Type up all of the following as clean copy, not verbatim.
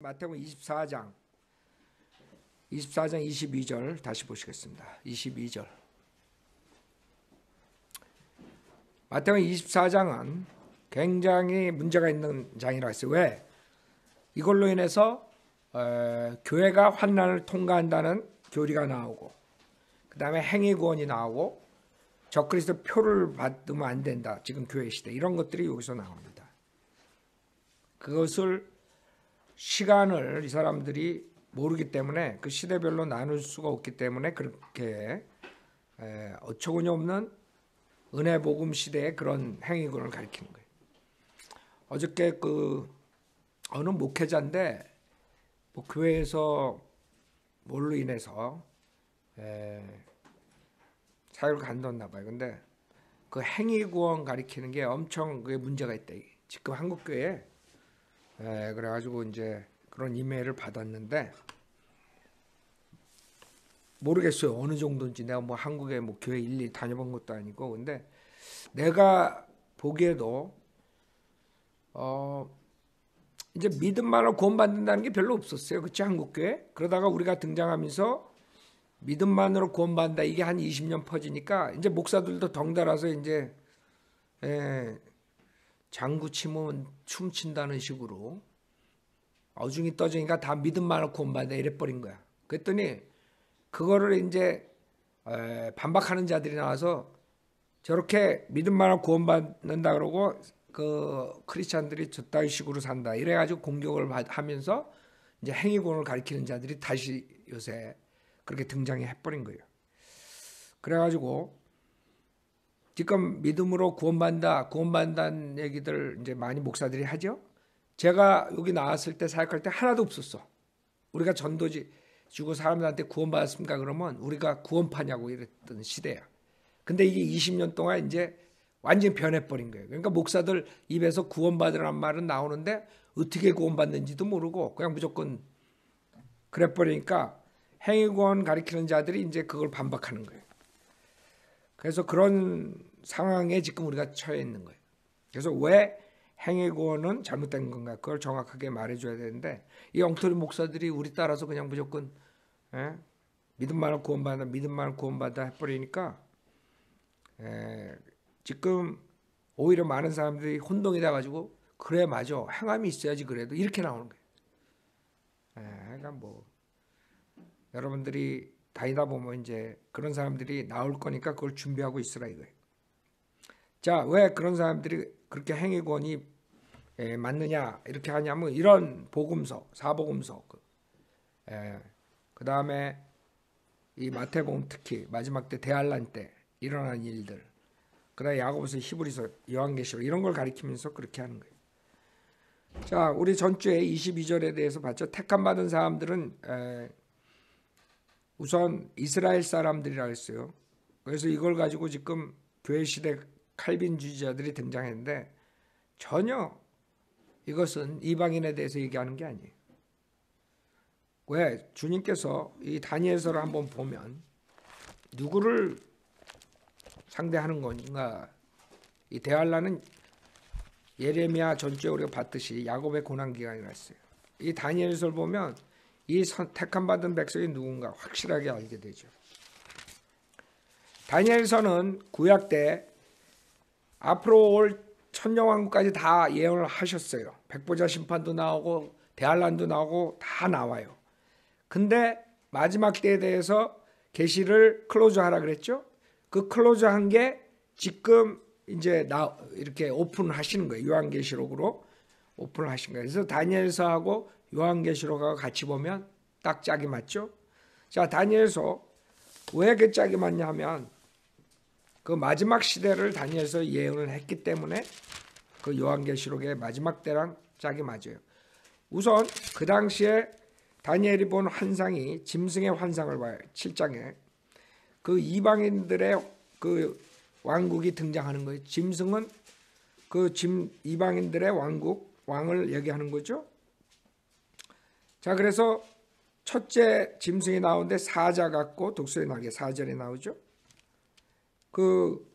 마태복음 24장 22절 다시 보시겠습니다. 22절. 마태복음 24장은 굉장히 문제가 있는 장이라 했어요. 왜? 이걸로 인해서 교회가 환난을 통과한다는 교리가 나오고, 그 다음에 행위구원이 나오고, 적그리스도 표를 받으면 안 된다, 지금 교회 시대, 이런 것들이 여기서 나옵니다. 그것을 시간을 이 사람들이 모르기 때문에, 그 시대별로 나눌 수가 없기 때문에 그렇게 어처구니 없는 은혜복음 시대의 그런 행위군을 가리키는 거예요. 어저께 어느 목회자인데 뭐 교회에서 뭘로 인해서 사유를 간뒀나 봐요. 근데 그 행위구원 가리키는 게 엄청 그게 문제가 있다. 지금 한국교회에 그래가지고 이제 그런 이메일을 받았는데, 모르겠어요 어느 정도인지. 내가 뭐 한국에 뭐 교회 일일이 다녀본 것도 아니고. 근데 내가 보기에도 이제 믿음만으로 구원받는다는 게 별로 없었어요. 그치, 한국교회? 그러다가 우리가 등장하면서 믿음만으로 구원받는다, 이게 한 20년 퍼지니까 이제 목사들도 덩달아서 이제 장구 치면 춤춘다는 식으로 어중이 떠주니까 다 믿음만으로 구원받는다 이래버린 거야. 그랬더니 그거를 이제 반박하는 자들이 나와서 저렇게 믿음만으로 구원받는다 그러고 그 크리스찬들이 저따위 식으로 산다 이래가지고 공격을 하면서 이제 행위구원을 가리키는 자들이 다시 요새 그렇게 등장해 버린 거예요. 그래가지고 지금 믿음으로 구원받는다는 얘기들 이제 많이 목사들이 하죠. 제가 여기 나왔을 때 사역할 때 하나도 없었어. 우리가 전도지 주고 사람들한테 구원받았습니까? 그러면 우리가 구원파냐고 이랬던 시대야. 근데 이게 20년 동안 이제 완전히 변해버린 거예요. 그러니까 목사들 입에서 구원받으라는 말은 나오는데 어떻게 구원받는지도 모르고 그냥 무조건 그래버리니까 행위구원 가리키는 자들이 이제 그걸 반박하는 거예요. 그래서 그런 상황에 지금 우리가 처해 있는 거예요. 그래서 왜 행위구원은 잘못된 건가, 그걸 정확하게 말해줘야 되는데, 이 엉터리 목사들이 우리 따라서 그냥 무조건 믿음만을 구원받아 해버리니까 지금 오히려 많은 사람들이 혼동이 돼가지고 그래 맞아 행함이 있어야지 그래도 이렇게 나오는 거예요. 그러니까 뭐 여러분들이 다니다 보면 이제 그런 사람들이 나올 거니까 그걸 준비하고 있으라 이거예요. 자, 왜 그런 사람들이 그렇게 행위구원이 맞느냐 이렇게 하냐면, 이런 복음서, 사복음서, 그 다음에 이 마태복음 특히 마지막 때 대환란 때 일어난 일들, 그 다음에 야고보서, 히브리서, 요한계시록 이런 걸 가리키면서 그렇게 하는 거예요. 자, 우리 전주에 22절에 대해서 봤죠. 택함 받은 사람들은 우선 이스라엘 사람들이라고 했어요. 그래서 이걸 가지고 지금 교회 시대 칼빈주의자들이 등장했는데 전혀 이것은 이방인에 대해서 얘기하는 게 아니에요. 왜? 주님께서 이 다니엘서를 한번 보면 누구를 상대하는 건가? 이 대환란은 예레미야 전주에 우리가 봤듯이 야곱의 고난기간이라 했어요. 이 다니엘서를 보면 이 택함 받은 백성이 누군가 확실하게 알게 되죠. 다니엘서는 구약 때 앞으로 올 천년왕국까지 다 예언을 하셨어요. 백보자 심판도 나오고 대환란도 나오고 다 나와요. 근데 마지막 때에 대해서 계시를 클로즈하라 그랬죠. 그 클로즈한 게 지금 이제 이렇게 오픈하시는 거예요. 요한계시록으로 오픈하신 거예요. 그래서 다니엘서하고 요한계시록하고 같이 보면 딱 짝이 맞죠. 자, 다니엘서 왜 그 짝이 맞냐 하면 그 마지막 시대를 다니엘서 예언을 했기 때문에 그 요한계시록의 마지막 때랑 짝이 맞아요. 우선 그 당시에 다니엘이 본 환상이 짐승의 환상을 봐요. 7장에 그 이방인들의 그 왕국이 등장하는 거예요. 짐승은 그 이방인들의 왕을 얘기하는 거죠. 자, 그래서 첫째 짐승이 나오는데 사자 같고 독수리 날개, 4절에 나오죠. 그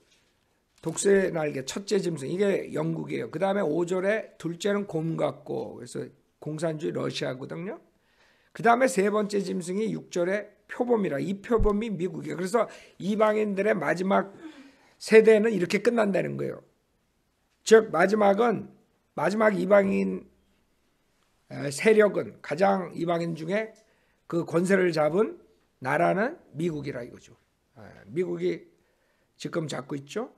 독수리 날개 첫째 짐승, 이게 영국이에요. 그 다음에 5절에 둘째는 곰 같고, 그래서 공산주의 러시아거든요. 그 다음에 세 번째 짐승이 6절에 표범이라. 이 표범이 미국이에요. 그래서 이방인들의 마지막 세대는 이렇게 끝난다는 거예요. 즉 마지막 이방인 세력은, 가장 이방인 중에 그 권세를 잡은 나라는 미국이라 이거죠. 미국이 지금 잡고 있죠.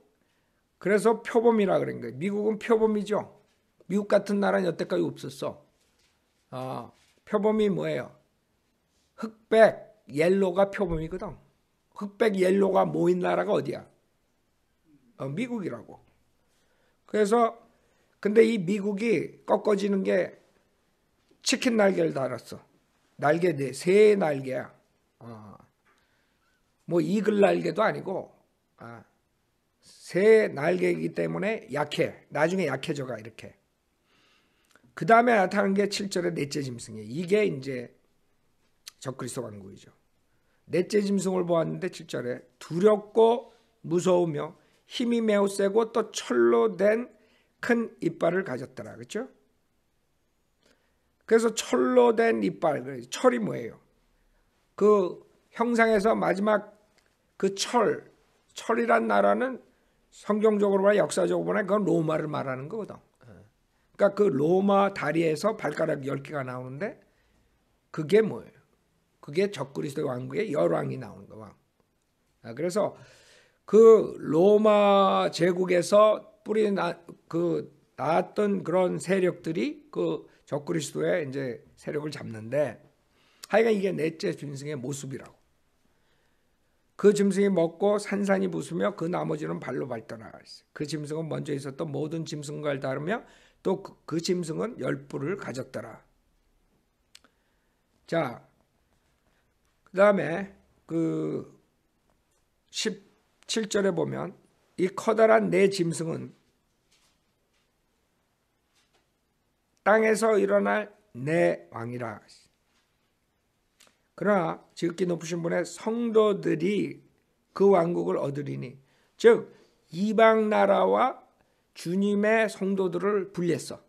그래서 표범이라 그런 거예요. 미국은 표범이죠. 미국 같은 나라는 여태까지 없었어. 표범이 뭐예요? 흑백 옐로가 표범이거든. 흑백 옐로가 모인 나라가 어디야? 미국이라고. 그래서 근데 이 미국이 꺾어지는 게 치킨 날개를 달았어. 날개 새 날개야. 뭐 이글 날개도 아니고 새 날개이기 때문에 약해. 나중에 약해져가 이렇게. 그 다음에 나타나는 게 7절의 넷째 짐승이에요. 이게 이제 적그리스도 왕국이죠. 넷째 짐승을 보았는데 7절에 두렵고 무서우며 힘이 매우 세고 또 철로 된 큰 이빨을 가졌더라. 그렇죠? 그래서 철로 된 이빨, 철이 뭐예요? 그 형상에서 마지막 그 철이란 나라는 성경적으로 보나 역사적으로 보나 그건 로마를 말하는 거거든. 그러니까 그 로마 다리에서 발가락 10개가 나오는데 그게 뭐예요? 그게 적그리스도 왕국의 열왕이 나오는 거. 그래서 그 로마 제국에서 나왔던 그런 세력들이 그 적그리스도의 이제 세력을 잡는데, 하여간 이게 넷째 짐승의 모습이라고. 그 짐승이 먹고 산산이 부수며 그 나머지는 발로 밟더라. 그 짐승은 먼저 있었던 모든 짐승과를 다르며 또 그 짐승은 10뿔을 가졌더라. 자, 그 다음에 그 17절에 보면 이 커다란 네 짐승은 땅에서 일어날 내 왕이라. 그러나 지극히 높으신 분의 성도들이 그 왕국을 얻으리니, 즉 이방 나라와 주님의 성도들을 분리했어.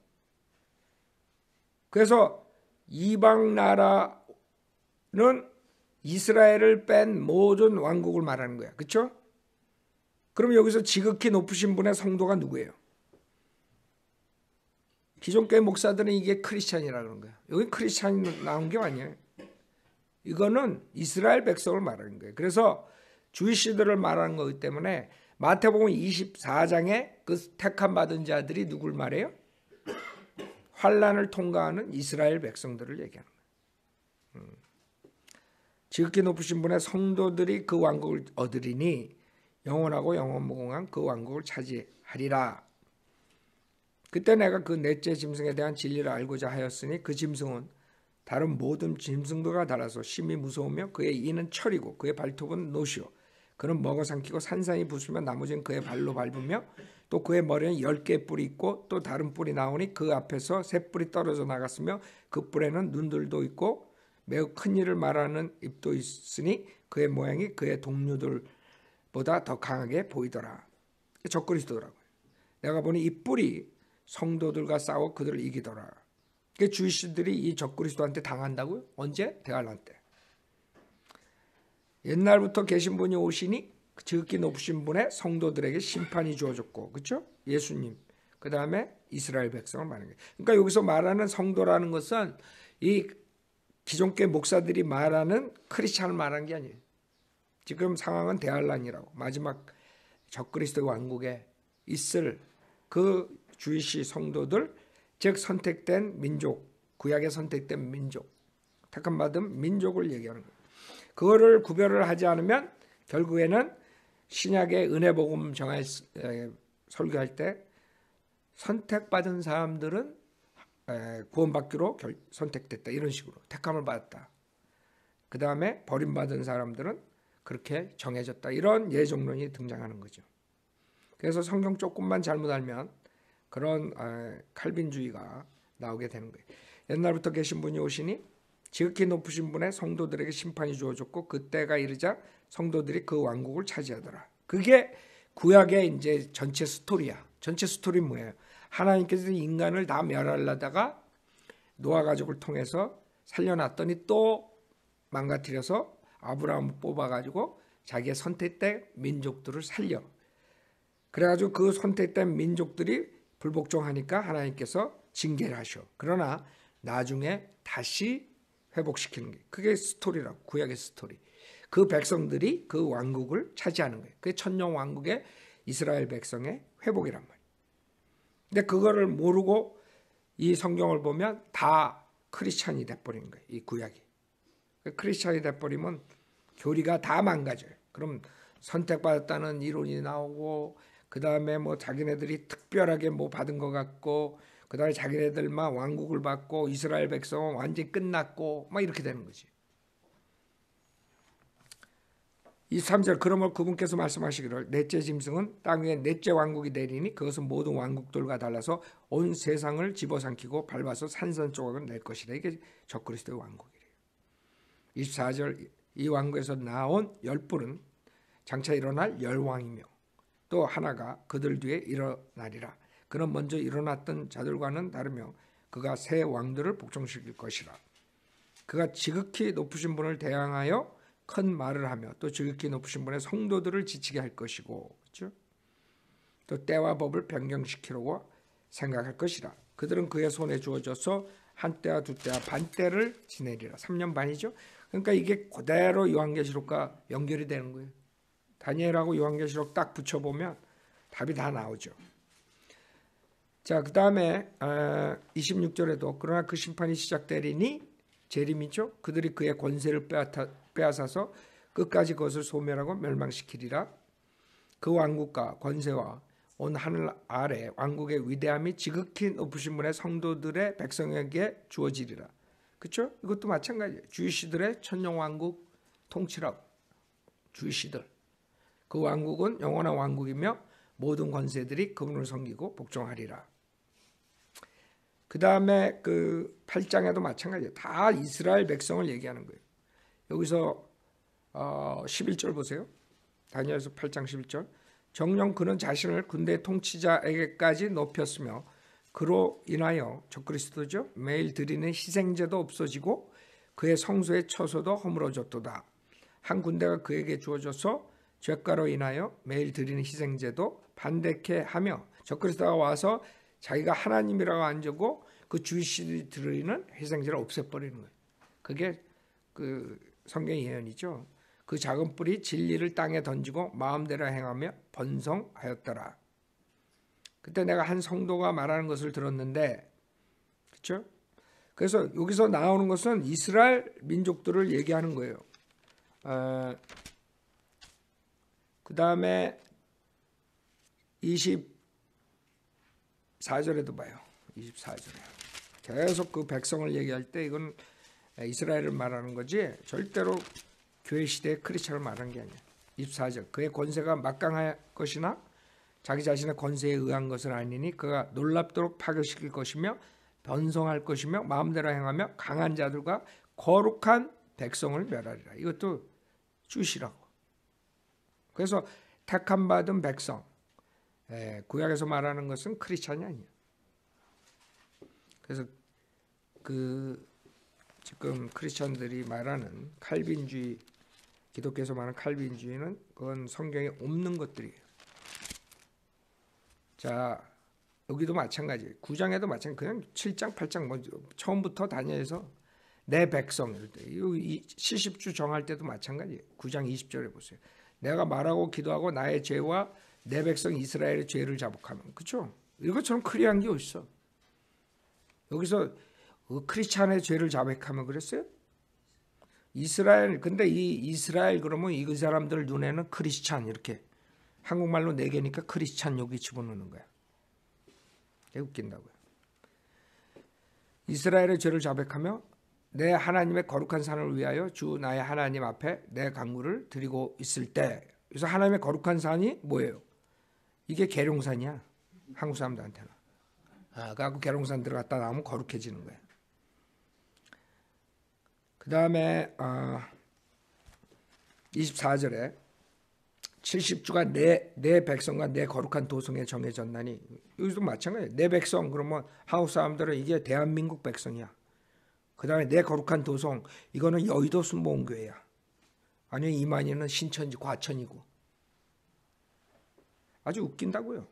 그래서 이방 나라는 이스라엘을 뺀 모든 왕국을 말하는 거야. 그렇죠? 그럼 여기서 지극히 높으신 분의 성도가 누구예요? 기존 교회 목사들은 이게 크리스찬이라 그런 거야. 여기 크리스찬이 나온 게 아니에요. 이거는 이스라엘 백성을 말하는 거예요. 그래서 주이시들을 말하는 거기 때문에 마태복음 24장에 그 택함 받은 자들이 누굴 말해요? 환란을 통과하는 이스라엘 백성들을 얘기하는 거예요. 지극히 높으신 분의 성도들이 그 왕국을 얻으리니 영원하고 영원무궁한 그 왕국을 차지하리라. 그때 내가 그 넷째 짐승에 대한 진리를 알고자 하였으니 그 짐승은 다른 모든 짐승들과 달라서 심히 무서우며 그의 이는 철이고 그의 발톱은 노시오. 그는 먹어 삼키고 산산이 부수며 나머지는 그의 발로 밟으며 또 그의 머리는 10개의 뿔이 있고 또 다른 뿔이 나오니 그 앞에서 새 뿔이 떨어져 나갔으며 그 뿔에는 눈들도 있고 매우 큰 일을 말하는 입도 있으니 그의 모양이 그의 동료들보다 더 강하게 보이더라. 적그리스도라고요. 내가 보니 이 뿔이 성도들과 싸워 그들을 이기더라. 주이시들이 이 적그리스도한테 당한다고요? 언제? 대환란 때. 옛날부터 계신 분이 오시니 지극히 높으신 분의 성도들에게 심판이 주어졌고, 그렇죠? 예수님, 그 다음에 이스라엘 백성을 말하는 거예요. 그러니까 여기서 말하는 성도라는 것은 이 기존교회 목사들이 말하는 크리스찬을 말하는 게 아니에요. 지금 상황은 대환란이라고. 마지막 적그리스도 왕국에 있을 그 주이시 성도들, 즉 선택된 민족, 구약에 선택된 민족, 택함받은 민족을 얘기하는 거예요. 그거를 구별을 하지 않으면 결국에는 신약의 은혜복음 설교할 때 선택받은 사람들은 구원받기로 선택됐다, 이런 식으로 택함을 받았다. 그 다음에 버림받은 사람들은 그렇게 정해졌다, 이런 예정론이 등장하는 거죠. 그래서 성경 조금만 잘못 알면 그런 칼빈주의가 나오게 되는 거예요. 옛날부터 계신 분이 오시니 지극히 높으신 분의 성도들에게 심판이 주어졌고 그때가 이르자 성도들이 그 왕국을 차지하더라. 그게 구약의 이제 전체 스토리야. 전체 스토리는 뭐예요? 하나님께서 인간을 다 멸하려다가 노아 가족을 통해서 살려놨더니 또 망가뜨려서 아브라함을 뽑아가지고 자기의 선택된 민족들을 살려. 그래가지고 그 선택된 민족들이 불복종하니까 하나님께서 징계를 하셔. 그러나 나중에 다시 회복시키는 게 그게 스토리라고. 구약의 스토리. 그 백성들이 그 왕국을 차지하는 거예요. 그게 천년 왕국의 이스라엘 백성의 회복이란 말이에요. 근데 그거를 모르고 이 성경을 보면 다 크리스찬이 돼버리는 거예요. 이 구약이. 크리스찬이 돼버리면 교리가 다 망가져요. 그럼 선택받았다는 이론이 나오고, 그 다음에 뭐 자기네들이 특별하게 뭐 받은 것 같고, 그 다음에 자기네들만 왕국을 받고 이스라엘 백성은 완전히 끝났고 막 이렇게 되는 거지. 23절 그러므로 그분께서 말씀하시기를 넷째 짐승은 땅 위에 넷째 왕국이 내리니 그것은 모든 왕국들과 달라서 온 세상을 집어삼키고 밟아서 산산조각을 낼 것이다. 이게 적그리스도의 왕국이래요. 24절 이 왕국에서 나온 열뿔은 장차 일어날 열왕이며 또 하나가 그들 뒤에 일어나리라. 그는 먼저 일어났던 자들과는 다르며 그가 새 왕들을 복종시킬 것이라. 그가 지극히 높으신 분을 대항하여 큰 말을 하며 또 지극히 높으신 분의 성도들을 지치게 할 것이고, 그렇죠? 또 때와 법을 변경시키려고 생각할 것이라. 그들은 그의 손에 주어져서 한 때와 두 때와 반 때를 지내리라. 3년 반이죠. 그러니까 이게 그대로 요한계시록과 연결이 되는 거예요. 다니엘하고 요한계시록 딱 붙여보면 답이 다 나오죠. 자, 그 다음에 26절에도 그러나 그 심판이 시작되리니 재림이죠. 그들이 그의 권세를 빼앗아서 끝까지 그것을 소멸하고 멸망시키리라. 그 왕국과 권세와 온 하늘 아래 왕국의 위대함이 지극히 높으신 분의 성도들의 백성에게 주어지리라. 그렇죠? 이것도 마찬가지예요. 주이시들의 천년왕국 통치라고. 주이시들. 그 왕국은 영원한 왕국이며 모든 권세들이 그분을 섬기고 복종하리라. 그 다음에 그 8장에도 마찬가지예요. 다 이스라엘 백성을 얘기하는 거예요. 여기서 11절 보세요. 다니엘서 8장 11절. 정녕 그는 자신을 군대 통치자에게까지 높였으며 그로 인하여 적그리스도죠. 매일 드리는 희생제도 없어지고 그의 성소의 처소도 허물어졌도다. 한 군대가 그에게 주어져서 죄가로 인하여 매일 드리는 희생제도 반대케 하며 적그리스도가 와서 자기가 하나님이라고 앉고 그 주이시들이 드리는 희생제를 없애버리는 거예요. 그게 그 성경의 예언이죠. 그 작은 뿔이 진리를 땅에 던지고 마음대로 행하며 번성하였더라. 그때 내가 한 성도가 말하는 것을 들었는데, 그렇죠? 그래서 여기서 나오는 것은 이스라엘 민족들을 얘기하는 거예요. 그 다음에 24절에도 봐요. 24절에 계속 그 백성을 얘기할 때 이건 이스라엘을 말하는 거지 절대로 교회 시대의 크리스천을 말하는 게 아니야. 24절 그의 권세가 막강할 것이나 자기 자신의 권세에 의한 것은 아니니 그가 놀랍도록 파괴시킬 것이며 변성할 것이며 마음대로 행하며 강한 자들과 거룩한 백성을 멸하리라. 이것도 주시라고. 그래서 택함 받은 백성, 구약에서 말하는 것은 크리스찬이 아니에요. 그래서 지금 크리스찬들이 말하는 칼빈주의, 기독교에서 말하는 칼빈주의는 그건 성경에 없는 것들이에요. 자, 여기도 마찬가지예요. 9장에도 마찬가지. 그냥 7장, 8장 뭐 처음부터 다니엘서 내 백성 이럴 때, 70주 정할 때도 마찬가지예요. 9장 20절에 보세요. 내가 말하고 기도하고 나의 죄와 내 백성 이스라엘의 죄를 자복하면, 그렇죠? 이것처럼 클리어한 게 어딨어? 여기서 크리스찬의 죄를 자백하면 그랬어요? 이스라엘, 근데 이 이스라엘 그러면 이 사람들 눈에는 크리스찬 이렇게 한국말로 4개니까 크리스찬 여기 집어넣는 거야. 되게 웃긴다고요. 이스라엘의 죄를 자백하며 내 하나님의 거룩한 산을 위하여 주 나의 하나님 앞에 내 강구를 드리고 있을 때, 그래서 하나님의 거룩한 산이 뭐예요? 이게 계룡산이야. 한국 사람들한테는. 그래갖고 계룡산 들어갔다 나오면 거룩해지는 거야. 그 다음에 24절에 70주가 내 백성과 내 거룩한 도성에 정해졌나니, 여기도 마찬가지예요. 내 백성 그러면 한국 사람들은 이게 대한민국 백성이야. 그 다음에 내 거룩한 도성, 이거는 여의도 순복음교회야. 아니면 이만희는 신천지 과천이고. 아주 웃긴다고요.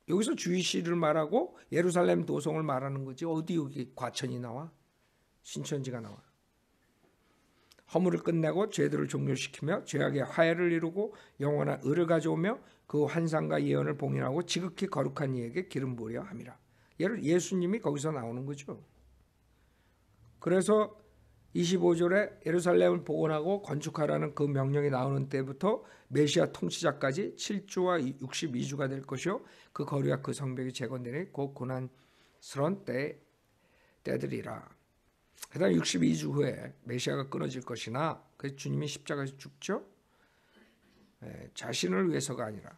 여기서 주의시를 말하고 예루살렘 도성을 말하는 거지. 어디 여기 과천이 나와? 신천지가 나와. 허물을 끝내고 죄들을 종료시키며 죄악의 화해를 이루고 영원한 의를 가져오며 그 환상과 예언을 봉인하고 지극히 거룩한 이에게 기름 부으려 함이라. 예수님이 거기서 나오는 거죠. 그래서 25절에 예루살렘을 복원하고 건축하라는 그 명령이 나오는 때부터 메시아 통치자까지 7주와 62주가 될 것이요 그 거리와 그 성벽이 재건되니 곧 고난스러운 때들이라. 그 다음 62주 후에 메시아가 끊어질 것이나 그 주님이 십자가에서 죽죠. 자신을 위해서가 아니라.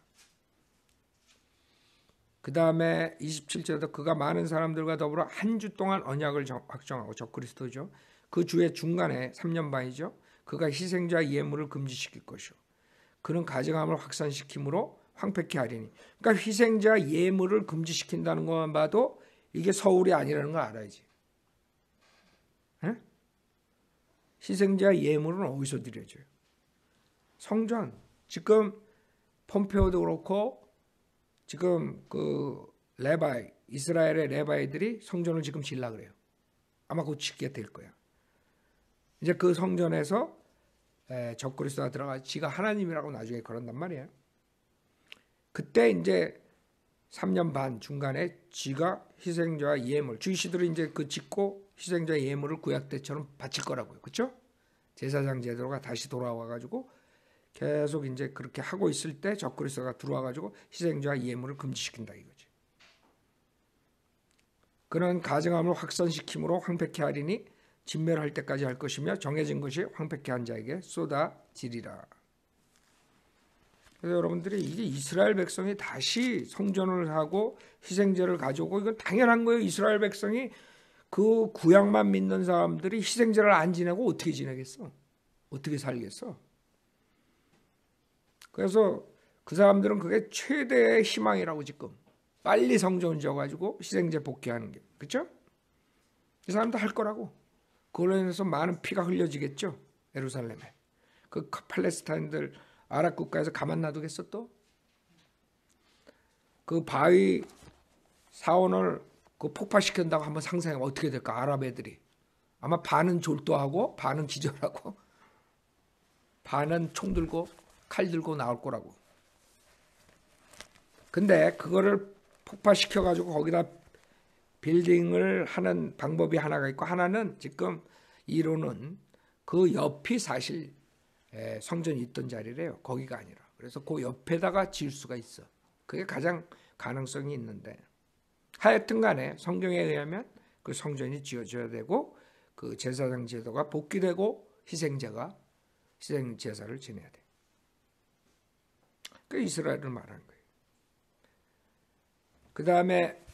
그 다음에 27절에도 그가 많은 사람들과 더불어 한 주 동안 언약을 확정하고 적그리스도죠. 그 주의 중간에 3년 반이죠. 그가 희생자 예물을 금지시킬 것이요 그는 가증함을 확산시킴으로 황폐케 하리니. 그러니까 희생자 예물을 금지시킨다는 것만 봐도 이게 서울이 아니라는 걸 알아야지. 에? 희생자 예물은 어디서 드려져요? 성전. 지금 폼페오도 그렇고 지금 그 레바이, 이스라엘의 레바이들이 성전을 지금 지으려고 그래요. 아마 곧 짓게 될 거야. 이제 그 성전에서 적그리스도가 들어가 지가 하나님이라고 나중에 그런단 말이에요. 그때 이제 3년 반 중간에 지가 희생자와 예물, 주이시들은 이제 그 짓고 희생자 예물을 구약 때처럼 바칠 거라고요. 그렇죠? 제사장 제도가 다시 돌아와 가지고 계속 이제 그렇게 하고 있을 때 적그리스도가 들어와 가지고 희생자와 예물을 금지시킨다 이거지. 그는 가증함을 확산시킴으로 황폐케 하리니 진멸할 때까지 할 것이며 정해진 것이 황폐케 한 자에게 쏟아지리라. 그래서 여러분들이 이게 이스라엘 백성이 다시 성전을 하고 희생제를 가져오고 이건 당연한 거예요. 이스라엘 백성이 그 구약만 믿는 사람들이 희생제를 안 지내고 어떻게 지내겠어? 어떻게 살겠어? 그래서 그 사람들은 그게 최대의 희망이라고 지금 빨리 성전 지어가지고 희생제 복귀하는 게. 그렇죠? 이 사람도 할 거라고. 그걸로 인해서 많은 피가 흘려지겠죠. 예루살렘에. 그 팔레스타인들 아랍 국가에서 가만 놔두겠어 또? 그 바위 사원을 그 폭파시킨다고 한번 상상해보면 어떻게 될까? 아랍 애들이. 아마 반은 졸도하고 반은 기절하고 반은 총 들고 칼 들고 나올 거라고. 근데 그거를 폭파시켜가지고 거기다 빌딩을 하는 방법이 하나가 있고 하나는 지금 이론은 그 옆이 사실 성전이 있던 자리래요. 거기가 아니라. 그래서 그 옆에다가 지을 수가 있어. 그게 가장 가능성이 있는데 하여튼 간에 성경에 의하면 그 성전이 지어져야 되고 그 제사장 제도가 복귀되고 희생제사를 지내야 돼. 그 이스라엘을 말하는 거예요. 그 다음에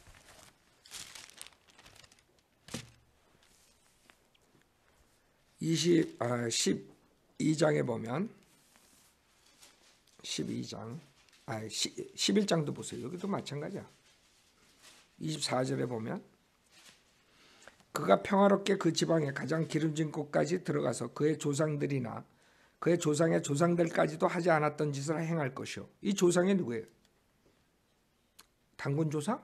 12장에 보면 11장도 보세요. 여기도 마찬가지야. 24절에 보면 그가 평화롭게 그 지방에 가장 기름진 곳까지 들어가서 그의 조상들이나 그의 조상의 조상들까지도 하지 않았던 짓을 행할 것이요. 이 조상이 누구예요? 단군 조상?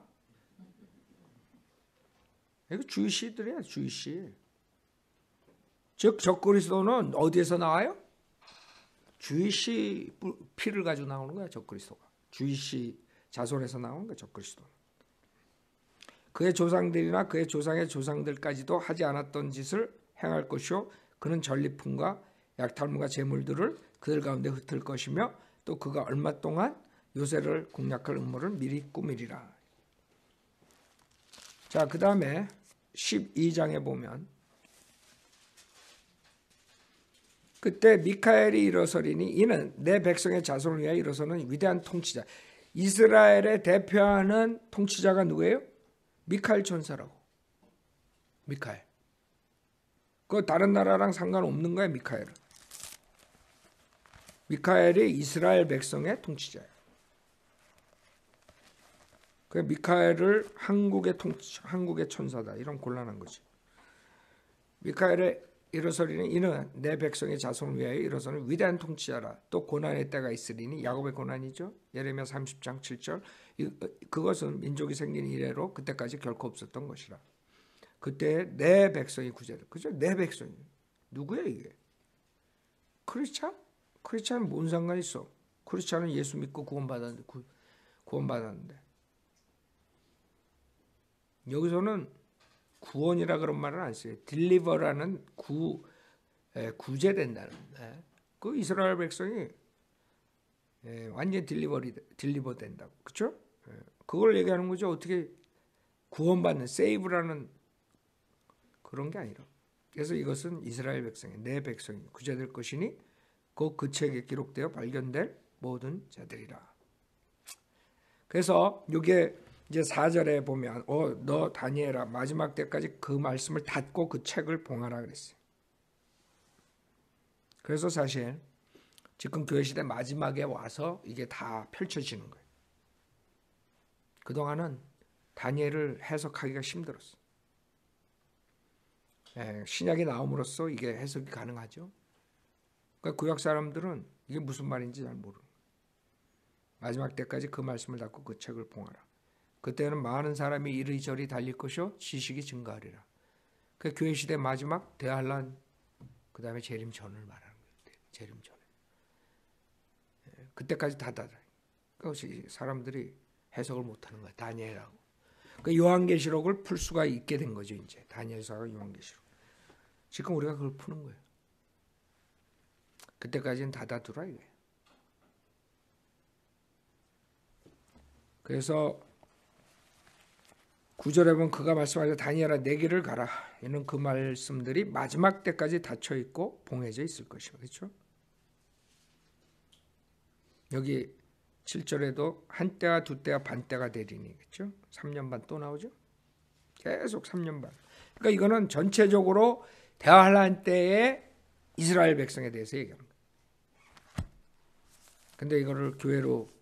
이거 주이시들이야. 주이시. 즉 적그리스도는 어디에서 나와요? 주이시 피를 가지고 나오는 거야. 적그리스도가. 주이시 자손에서 나오는 거야. 적그리스도는. 그의 조상들이나 그의 조상의 조상들까지도 하지 않았던 짓을 행할 것이요 그는 전리품과 약탈물과 제물들을 그들 가운데 흩을 것이며 또 그가 얼마 동안 요새를 공략할 음모를 미리 꾸미리라. 자, 그 다음에 12장에 보면 그때 미카엘이 일어서리니 이는 내 백성의 자손을 위하여 일어서는 위대한 통치자. 이스라엘의 대표하는 통치자가 누구예요? 미카엘 천사라고. 미카엘. 그 다른 나라랑 상관없는 거야. 미카엘은. 미카엘이 이스라엘 백성의 통치자예요. 그 미카엘을 한국의 천사다 이런 곤란한 거지. 미카엘의 일어서리니 이는 내 백성의 자손을 위하여 일어서는 위대한 통치자라. 또 고난의 때가 있으리니 야곱의 고난이죠. 예레미야 30장 7절. 그것은 민족이 생긴 이래로 그때까지 결코 없었던 것이라. 그때 내 백성이 구제를. 그죠? 내 백성이. 누구야 이게? 크리스찬? 크리스찬은 뭔 상관 있어? 크리스찬은 예수 믿고 구원받았는데. 여기서는 구원이라 그런 말은 안 써요. 딜리버라는 구제된다는. 그 이스라엘 백성이 완전 딜리버 된다고. 그렇죠? 그걸 얘기하는 거죠. 어떻게 구원받는 세이브라는 그런 게 아니라. 그래서 이것은 이스라엘 백성이 내 백성이 구제될 것이니 그 책에 기록되어 발견될 모든 자들이라. 그래서 이게 이제 4절에 보면 너 다니엘아 마지막 때까지 그 말씀을 닫고 그 책을 봉하라 그랬어요. 그래서 사실 지금 교회 시대 마지막에 와서 이게 다 펼쳐지는 거예요. 그동안은 다니엘을 해석하기가 힘들었어요. 신약이 나옴으로써 이게 해석이 가능하죠. 그러니까 구약 사람들은 이게 무슨 말인지 잘 모르는 거예요. 마지막 때까지 그 말씀을 닫고 그 책을 봉하라. 그때는 많은 사람이 이리저리 달릴 것이요 지식이 증가하리라. 그 교회 시대 마지막 대환란 그 다음에 재림 전을 말하는 거예요. 재림 전에. 그때까지 다 닫아요. 그것이 사람들이 해석을 못하는 거야. 다니엘하고. 그 요한계시록을 풀 수가 있게 된 거죠. 이제 다니엘서가 요한계시록. 지금 우리가 그걸 푸는 거예요. 그때까지는 닫아두라 이거예요. 그래서 9절에 보면 그가 말씀하자 다니엘아 내 길을 가라. 이는 그 말씀들이 마지막 때까지 닫혀 있고 봉해져 있을 것이다. 그렇죠? 여기 7절에도 한때와 두때와 반때가 되리니. 그렇죠? 3년 반 또 나오죠? 계속 3년 반. 그러니까 이거는 전체적으로 대환란 때의 이스라엘 백성에 대해서 얘기합니다. 근데 이거를 교회로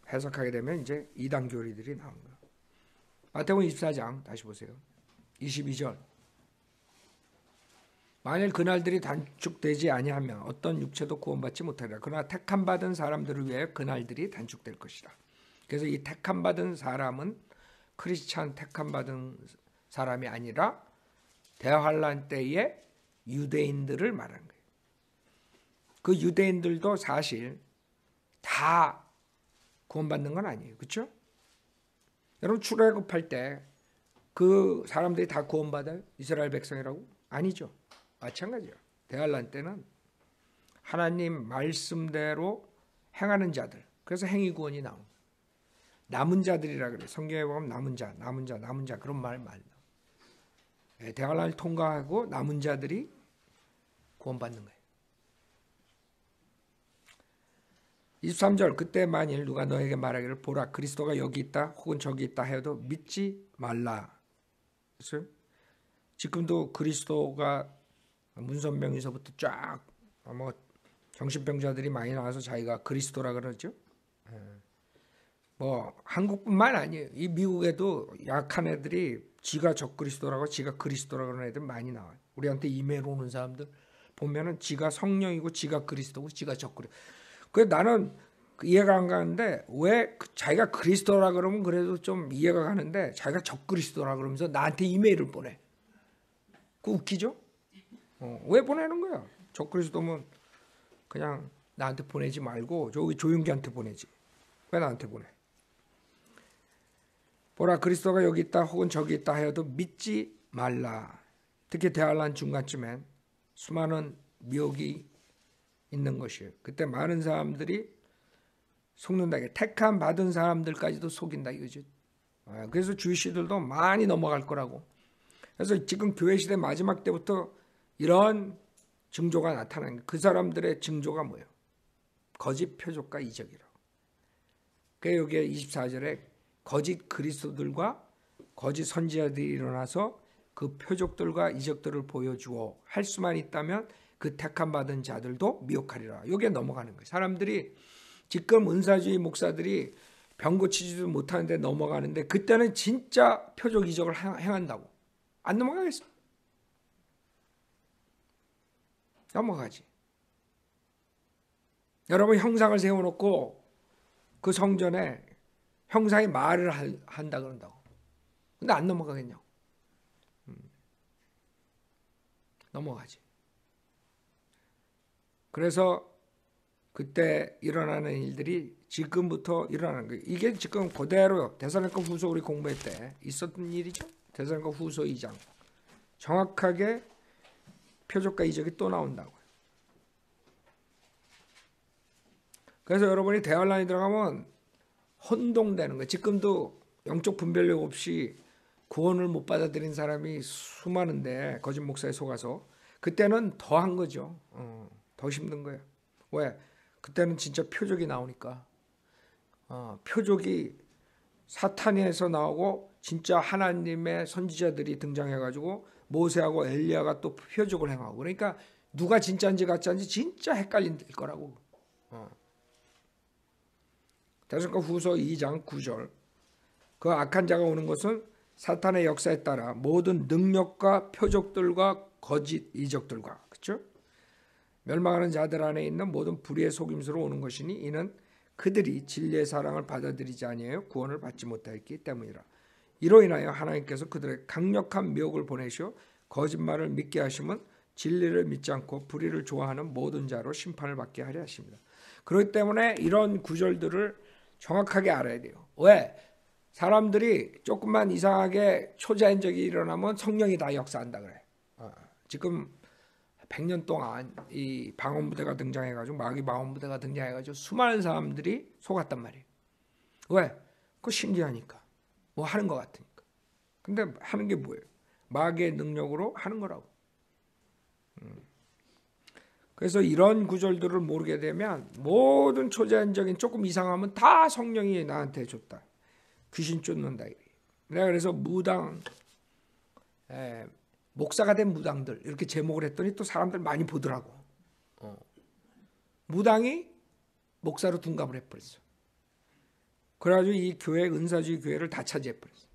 해석하게 되면 이제 이단 교리들이 나온 거예요. 마태복음 24장 다시 보세요. 22절. 만일 그날들이 단축되지 아니하면 어떤 육체도 구원받지 못하리라. 그러나 택함 받은 사람들을 위하여 그날들이 단축될 것이라. 그래서 이 택함 받은 사람은 크리스찬 택함 받은 사람이 아니라 대환란 때의 유대인들을 말하는 거예요. 그 유대인들도 사실 다 구원받는 건 아니에요. 그렇죠? 여러분 출애굽할 때 그 사람들이 다 구원받아요? 이스라엘 백성이라고? 아니죠. 마찬가지예요. 대환란 때는 하나님 말씀대로 행하는 자들. 그래서 행위구원이 나온 거예요. 남은 자들이라 그래요. 성경에 보면 남은 자 그런 말 많이 나와요. 대환란을 통과하고 남은 자들이 구원받는 거예요. 23절 그때 만일 누가 너에게 말하기를 보라 그리스도가 여기 있다 혹은 저기 있다 해도 믿지 말라. 그래서 지금도 그리스도가 문선명에서부터 쫙 정신병자들이 많이 나와서 자기가 그리스도라 그러죠. 한국뿐만 아니에요. 이 미국에도 약한 애들이 지가 적그리스도라고 지가 그리스도라 그러는 애들 많이 나와요. 우리한테 이메일 오는 사람들 보면은 지가 성령이고 지가 그리스도고 지가 적그리스도. 그래서 나는 이해가 안 가는데 왜 자기가 그리스도라 그러면 그래도 좀 이해가 가는데 자기가 적그리스도라 그러면서 나한테 이메일을 보내. 그 웃기죠? 왜 보내는 거야? 적그리스도면 그냥 나한테 보내지 말고 저기 조윤기한테 보내지. 왜 나한테 보내? 보라 그리스도가 여기 있다 혹은 저기 있다 하여도 믿지 말라. 특히 대환란 중간쯤엔 수많은 미혹이 있는 것이에요. 그때 많은 사람들이 속는다. 택함 받은 사람들까지도 속인다 이거죠. 그래서 주이시들도 많이 넘어갈 거라고. 그래서 지금 교회 시대 마지막 때부터 이런 징조가 나타나는 거예요. 그 사람들의 징조가 뭐예요? 거짓 표적과 이적이라고. 그래서 여기에 24절에 거짓 그리스도들과 거짓 선지자들이 일어나서 그 표적들과 이적들을 보여주어 할 수만 있다면 그 택함 받은 자들도 미혹하리라. 여기에 넘어가는 거예요. 사람들이 지금 은사주의 목사들이 병 고치지도 못하는데 넘어가는데 그때는 진짜 표적 이적을 행한다고. 안 넘어가겠어. 넘어가지. 여러분 형상을 세워놓고 그 성전에 형상이 말을 한다 그런다고. 근데 안 넘어가겠냐고. 넘어가지. 그래서 그때 일어나는 일들이 지금부터 일어나는 거예요. 이게 지금 그대로 데살로니가 후서 우리 공부할 때 있었던 일이죠. 데살로니가 후서 2장. 정확하게 표적과 이적이 또 나온다고요. 그래서 여러분이 대환란이 들어가면 혼동되는 거예요. 지금도 영적 분별력 없이 구원을 못 받아들인 사람이 수많은데 거짓 목사에 속아서 그때는 더 한 거죠. 더 힘든 거예요. 왜? 그때는 진짜 표적이 나오니까. 표적이 사탄에서 나오고 진짜 하나님의 선지자들이 등장해가지고 모세하고 엘리야가 또 표적을 행하고 그러니까 누가 진짜인지 가짜인지 진짜 헷갈릴 거라고. 데살로니가 후서 2장 9절. 그 악한 자가 오는 것은 사탄의 역사에 따라 모든 능력과 표적들과 거짓 이적들과 그렇죠? 멸망하는 자들 안에 있는 모든 불의의 속임수로 오는 것이니 이는 그들이 진리의 사랑을 받아들이지 아니하여 구원을 받지 못하였기 때문이라. 이로 인하여 하나님께서 그들의 강력한 미혹을 보내시어 거짓말을 믿게 하시면 진리를 믿지 않고 불의를 좋아하는 모든 자로 심판을 받게 하려 하십니다. 그렇기 때문에 이런 구절들을 정확하게 알아야 돼요. 왜? 사람들이 조금만 이상하게 초자연적이 일어나면 성령이 다 역사한다 그래. 지금 100년 동안 이 방언부대가 등장해가지고 마귀 방언부대가 등장해가지고 수많은 사람들이 속았단 말이에요. 왜? 그거 신기하니까. 뭐 하는 것 같으니까. 근데 하는 게 뭐예요? 마귀의 능력으로 하는 거라고. 그래서 이런 구절들을 모르게 되면 모든 초자연적인 조금 이상하면 다 성령이 나한테 줬다. 귀신 쫓는다. 내가 그래서 무당, 목사가 된 무당들 이렇게 제목을 했더니 또 사람들 많이 보더라고. 무당이 목사로 둔갑을 해버렸어. 그래가지고 이 교회 은사주의 교회를 다 차지해버렸어.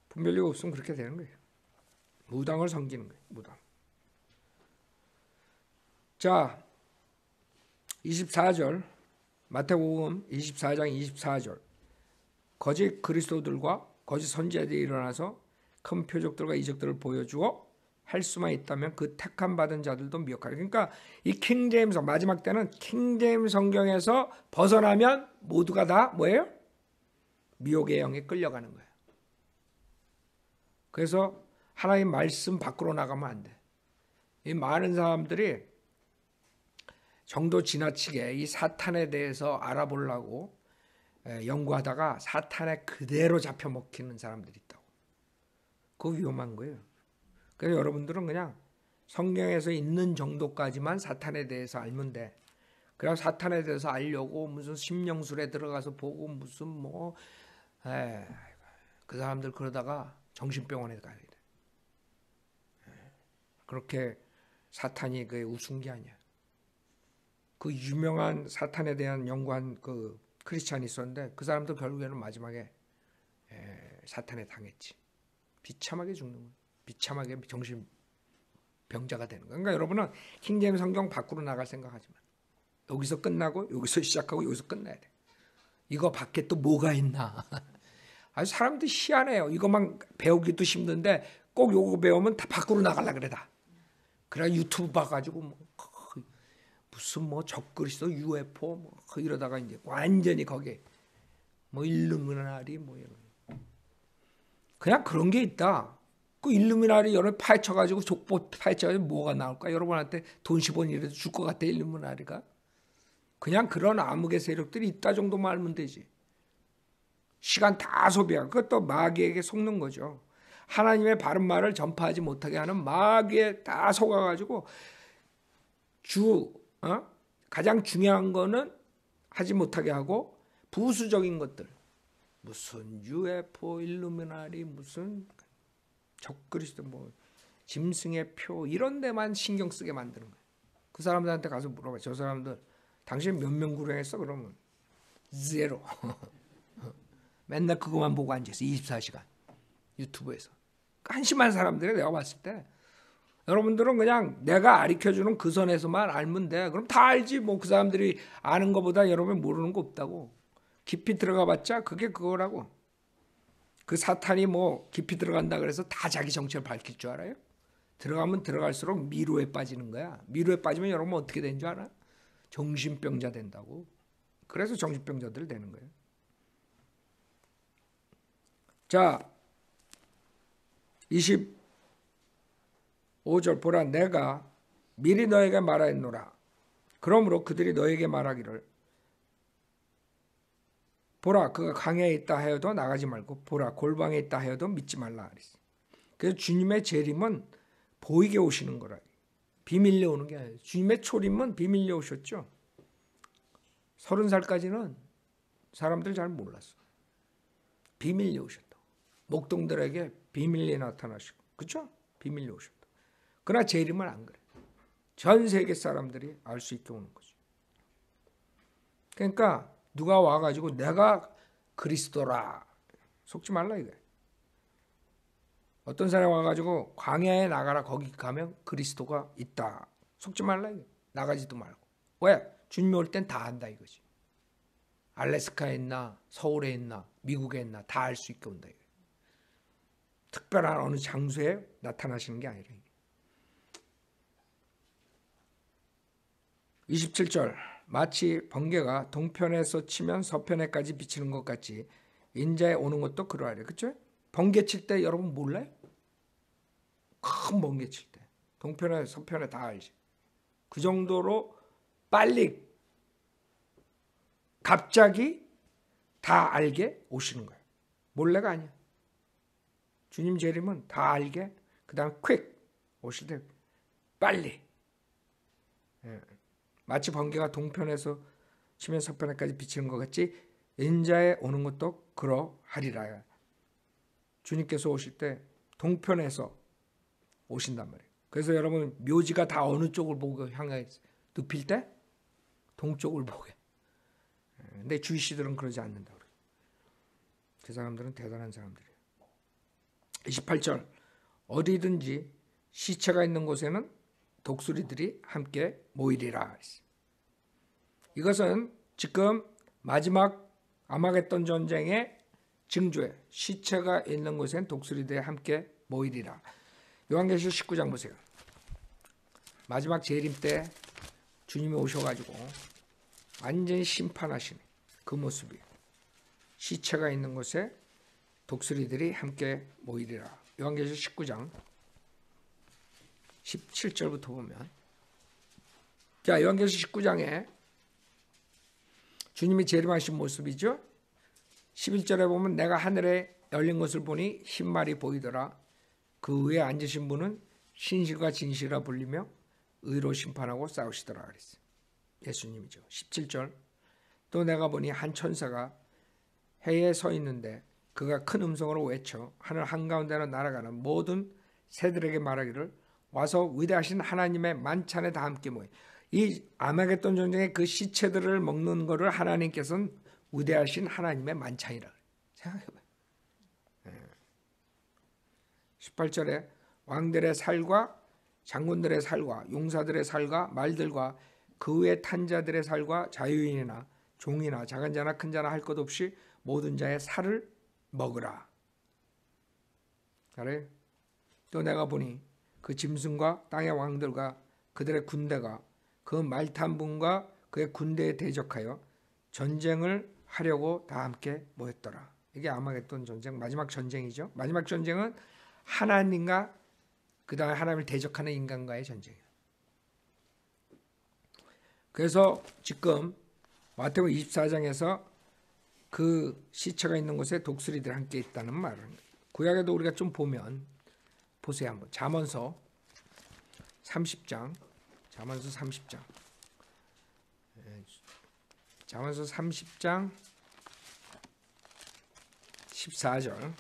분별력 없으면 그렇게 되는 거예요. 무당을 섬기는 거예요. 무당. 자, 24절 마태복음 24장 24절 거짓 그리스도들과 거짓 선지자들이 일어나서 큰 표적들과 이적들을 보여주어 할 수만 있다면 그 택함 받은 자들도 미혹하리. 그러니까 이 킹제임스 마지막 때는 킹제임스 성경에서 벗어나면 모두가 다 뭐예요? 미혹의 영에 끌려가는 거예요. 그래서 하나님 말씀 밖으로 나가면 안 돼. 이 많은 사람들이 정도 지나치게 이 사탄에 대해서 알아보려고 연구하다가 사탄에 그대로 잡혀 먹히는 사람들이 있다고. 그거 위험한 거예요. 그래서 여러분들은 그냥 성경에서 있는 정도까지만 사탄에 대해서 알면 돼. 그냥 사탄에 대해서 알려고 무슨 심령술에 들어가서 보고 무슨 그 사람들 그러다가 정신병원에 가야 돼. 그렇게 사탄이 그 우스운 게 아니야. 그 유명한 사탄에 대한 연구한 그 크리스찬이 있었는데 그 사람도 결국에는 마지막에 사탄에 당했지. 비참하게 죽는 거야. 비참하게 정신병자가 되는 거야. 그러니까 여러분은 킹제임스 성경 밖으로 나갈 생각하지 마. 여기서 끝나고 여기서 시작하고 여기서 끝나야 돼. 이거 밖에 또 뭐가 있나. 아주 사람들이 희한해요. 이것만 배우기도 힘든데 꼭 요거 배우면 다 밖으로 나가려고 그래 다. 그래 유튜브 봐가지고 무슨 적그리스도 UFO 이러다가 이제 완전히 거기에 일루미나리 이런 그냥 그런 게 있다. 그 일루미나리 여러 파헤쳐가지고 족보 파헤쳐가지고 뭐가 나올까? 여러분한테 돈 10원이라도 줄 것 같아 일루미나리가? 그냥 그런 암흑의 세력들이 있다 정도만 알면 되지. 시간 다 소비하고 그것도 마귀에게 속는 거죠. 하나님의 바른 말을 전파하지 못하게 하는 마귀에 다 속아가지고 가장 중요한 거는 하지 못하게 하고 부수적인 것들 무슨 UFO, 일루미나리 무슨 적그리스도 짐승의 표 이런 데만 신경 쓰게 만드는 거예요. 그 사람들한테 가서 물어봐. 저 사람들 당신 몇 명 구령했어? 그러면 제로. 맨날 그거만 보고 앉아있어. 24시간 유튜브에서. 한심한 사람들이 내가 봤을 때. 여러분들은 그냥 내가 가르쳐주는 그 선에서만 알면 돼. 그럼 다 알지. 뭐 그 사람들이 아는 것보다 여러분 모르는 거 없다고. 깊이 들어가 봤자 그게 그거라고. 그 사탄이 뭐 깊이 들어간다 그래서 다 자기 정체를 밝힐 줄 알아요? 들어가면 들어갈수록 미로에 빠지는 거야. 미로에 빠지면 여러분 어떻게 되는 줄 알아? 정신병자 된다고. 그래서 정신병자들 되는 거예요. 자, 25절 보라, 내가 미리 너에게 말하였노라. 그러므로 그들이 너에게 말하기를 보라, 그가 강야에 있다 하여도 나가지 말고 보라, 골방에 있다 하여도 믿지 말라. 그래서 주님의 재림은 보이게 오시는 거라. 비밀려 오는 게 아니에요. 주님의 초림은 비밀려 오셨죠. 30살까지는 사람들 잘 몰랐어. 비밀려 오셨다. 목동들에게 비밀리 나타나시고, 그렇죠? 비밀려 오셨다. 그러나 재림은 안 그래. 전 세계 사람들이 알 수 있게 오는 거죠. 그러니까 누가 와가지고 내가 그리스도라 속지 말라 이거야. 어떤 사람이 와가지고 광야에 나가라, 거기 가면 그리스도가 있다 속지 말라 이거야. 나가지도 말고. 왜? 주님이 올 땐 다 안다 이거지. 알래스카에 있나 서울에 있나 미국에 있나 다 알 수 있게 온다 이거야. 특별한 어느 장소에 나타나시는 게 아니라. 27절, 마치 번개가 동편에서 치면 서편에까지 비치는 것 같이 인자에 오는 것도 그러하래. 그렇죠? 번개 칠 때 여러분 몰라요? 큰 번개 칠 때 동편에 서편에 다 알지. 그 정도로 빨리 갑자기 다 알게 오시는 거예요. 몰래가 아니야. 주님 재림은 다 알게, 그 다음 퀵 오실 때 빨리. 마치 번개가 동편에서 치면 서편에까지 비치는 것 같이 인자에 오는 것도 그러하리라. 주님께서 오실 때 동편에서 오신단 말이에요. 그래서 여러분 묘지가 다 어느 쪽을 보고 향해 눕힐 때 동쪽을 보게. 근데 주이시들은 그러지 않는다. 그 사람들은 대단한 사람들이에요. 28절, 어디든지 시체가 있는 곳에는 독수리들이 함께 모이리라. 이것은 지금 마지막 아마겟돈 전쟁의 징조에 시체가 있는 곳엔 독수리들이 함께 모이리라. 요한계시록 19장 보세요. 마지막 재림 때 주님이 오셔가지고 완전히 심판하시는 그 모습이, 시체가 있는 곳에 독수리들이 함께 모이리라. 요한계시록 19장 17절부터 보면, 자, 요한계시록 19장에 주님이 재림하신 모습이죠. 11절에 보면 내가 하늘에 열린 것을 보니 흰 말이 보이더라. 그 위에 앉으신 분은 신실과 진실이라 불리며 의로 심판하고 싸우시더라 그랬어요. 예수님이죠. 17절, 또 내가 보니 한 천사가 해에 서 있는데 그가 큰 음성으로 외쳐 하늘 한가운데로 날아가는 모든 새들에게 말하기를 와서 위대하신 하나님의 만찬에 다 함께 모여. 이 아마겟돈 전쟁의 그 시체들을 먹는 것을 하나님께서는 위대하신 하나님의 만찬이라. 생각해봐요. 18절에 왕들의 살과 장군들의 살과 용사들의 살과 말들과 그 위에 탄 자들의 살과 자유인이나 종이나 작은 자나 큰 자나 할 것 없이 모든 자의 살을 먹으라. 그래? 또 내가 보니 그 짐승과 땅의 왕들과 그들의 군대가 그 말 탄 분과 그의 군대에 대적하여 전쟁을 하려고 다 함께 모였더라. 이게 아마겟돈 전쟁, 마지막 전쟁이죠. 마지막 전쟁은 하나님과 그 다음에 하나님을 대적하는 인간과의 전쟁이에요. 그래서 지금 마태복음 24장에서 그 시체가 있는 곳에 독수리들이 함께 있다는 말은, 구약에도 우리가 좀 보면 보세요. 한번 잠언서 30장, 잠언서 30장, 잠언서 30장 14절,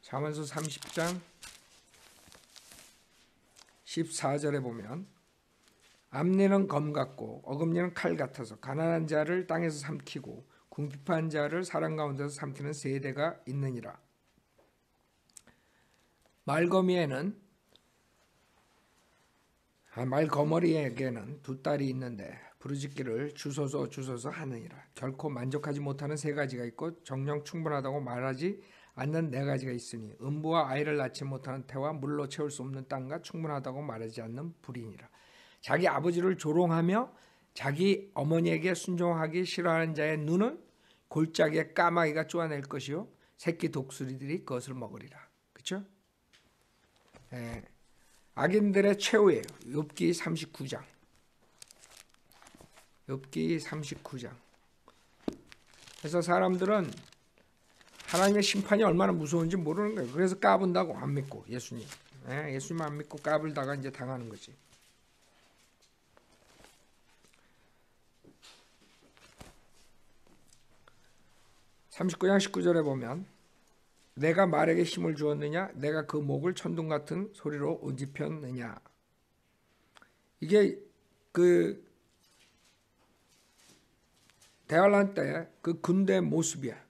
잠언서 30장 14절에 보면 앞니는 검 같고 어금니는 칼 같아서 가난한 자를 땅에서 삼키고 궁핍한 자를 사람 가운데서 삼키는 세대가 있느니라. 말거머리에게는 두 딸이 있는데 부르짖기를 주소서 하느니라. 결코 만족하지 못하는 세 가지가 있고 정녕 충분하다고 말하지 않는 네 가지가 있으니 음부와 아이를 낳지 못하는 태와 물로 채울 수 없는 땅과 충분하다고 말하지 않는 불이니라. 자기 아버지를 조롱하며 자기 어머니에게 순종하기 싫어하는 자의 눈은 골짜기에 까마귀가 쪼아낼 것이요 새끼 독수리들이 그것을 먹으리라. 그렇죠? 악인들의 최후예요. 욥기 39장. 욥기 39장. 그래서 사람들은 하나님의 심판이 얼마나 무서운지 모르는 거예요. 그래서 까분다고 안 믿고 예수님. 예수님 안 믿고 까불다가 이제 당하는 거지. (39장 19절에) 보면 내가 말에게 힘을 주었느냐 내가 그 목을 천둥 같은 소리로 온집혔느냐. 이게 그 대환란 때 그 군대 모습이야.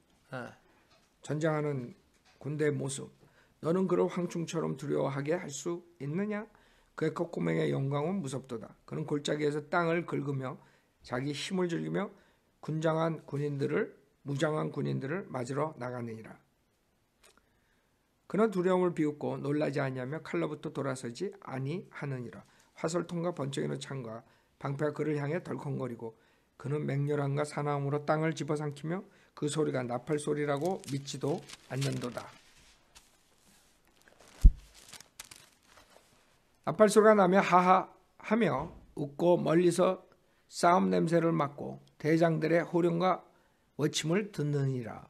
전쟁하는 군대의 모습. 너는 그를 황충처럼 두려워하게 할 수 있느냐? 그의 콧구멍의 영광은 무섭도다. 그는 골짜기에서 땅을 긁으며 자기 힘을 즐기며 무장한 군인들을 맞으러 나가느니라. 그는 두려움을 비웃고 놀라지 아니하며 칼로부터 돌아서지 아니하느니라. 화살통과 번쩍이는 창과 방패가 그를 향해 덜컹거리고 그는 맹렬함과 사나움으로 땅을 집어삼키며 그 소리가 나팔 소리라고 믿지도 않는도다. 나팔 소리가 나며 하하 하며 웃고 멀리서 싸움 냄새를 맡고 대장들의 호령과 외침을 듣느니라.